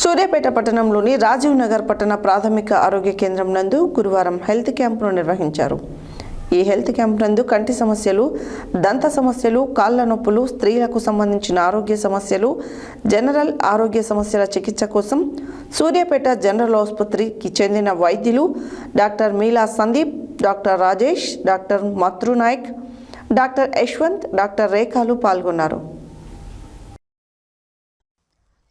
సూర్యాపేట పట్టణంలోని రాజీవ్ నగర్ పట్టణ ప్రాథమిక ఆరోగ్య కేంద్రం నందు గురువారం హెల్త్ క్యాంపును నిర్వహించారు. ఈ హెల్త్ క్యాంప్ నందు కంటి సమస్యలు, దంత సమస్యలు, కాళ్ల నొప్పులు, స్త్రీలకు సంబంధించిన ఆరోగ్య సమస్యలు, జనరల్ ఆరోగ్య సమస్యల చికిత్స కోసం సూర్యాపేట జనరల్ ఆసుపత్రికి చెందిన వైద్యులు doctor Meela Sandeep, doctor Rajesh, doctor Mathru Nayak, doctor Yashwant, doctor రేఖాలు పాల్గొన్నారు.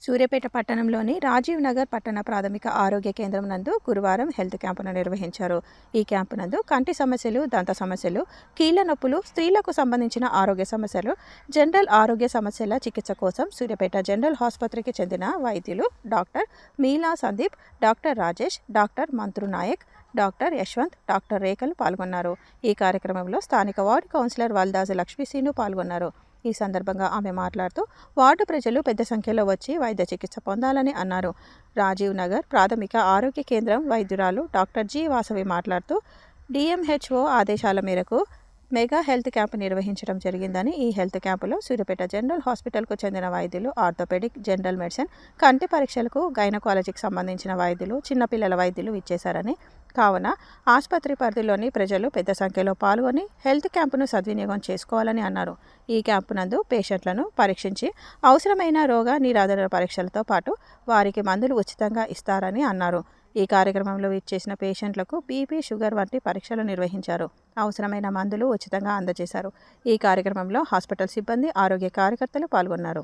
సూర్యాపేట పట్టణంలోని రాజీవ్ నగర్ పట్టణ ప్రాథమిక ఆరోగ్య కేంద్రం నందు గురువారం హెల్త్ క్యాంపును నిర్వహించారు. ఈ క్యాంపు నందు కంటి సమస్యలు, దంత సమస్యలు, కీళ్ల నొప్పులు, స్త్రీలకు సంబంధించిన ఆరోగ్య సమస్యలు, జనరల్ ఆరోగ్య సమస్యల చికిత్స కోసం సూర్యాపేట జనరల్ ఆసుపత్రికి చెందిన వైద్యులు doctor Meela Sandeep, doctor Rajesh, doctor Mantru Nayak, doctor Yashwant, doctor రేఖలు పాల్గొన్నారు. ఈ కార్యక్రమంలో స్థానిక వార్డు కౌన్సిలర్ వల్దాజు లక్ష్మీసీను పాల్గొన్నారు. ఈ సందర్భంగా ఆమె మాట్లాడుతూ వార్డు ప్రజలు పెద్ద సంఖ్యలో వచ్చి వైద్య చికిత్స పొందాలని అన్నారు. రాజీవ్ నగర్ ప్రాథమిక ఆరోగ్య కేంద్రం వైద్యురాలు డాక్టర్ జి వాసవి మాట్లాడుతూ డిఎంహెచ్ఓ ఆదేశాల మేరకు మెగా హెల్త్ క్యాంపు నిర్వహించడం జరిగిందని, ఈ హెల్త్ క్యాంపులో సూర్యాపేట జనరల్ హాస్పిటల్కు చెందిన వైద్యులు, ఆర్థోపెడిక్, జనరల్ మెడిసిన్, కంటి పరీక్షలకు, గైనకాలజీకి సంబంధించిన వైద్యులు, చిన్నపిల్లల వైద్యులు ఇచ్చేశారని, కావున ఆసుపత్రి పరిధిలోని ప్రజలు పెద్ద సంఖ్యలో పాల్గొని హెల్త్ క్యాంపును సద్వినియోగం చేసుకోవాలని అన్నారు. ఈ క్యాంపు నందు పేషెంట్లను పరీక్షించి అవసరమైన రోగ నిరాదరణ పరీక్షలతో పాటు వారికి మందులు ఉచితంగా ఇస్తారని అన్నారు. ఈ కార్యక్రమంలో ఇచ్చేసిన పేషెంట్లకు బీపీ, షుగర్ వంటి పరీక్షలు నిర్వహించారు. అవసరమైన మందులు ఉచితంగా అందజేశారు. ఈ కార్యక్రమంలో హాస్పిటల్ సిబ్బంది, ఆరోగ్య కార్యకర్తలు పాల్గొన్నారు.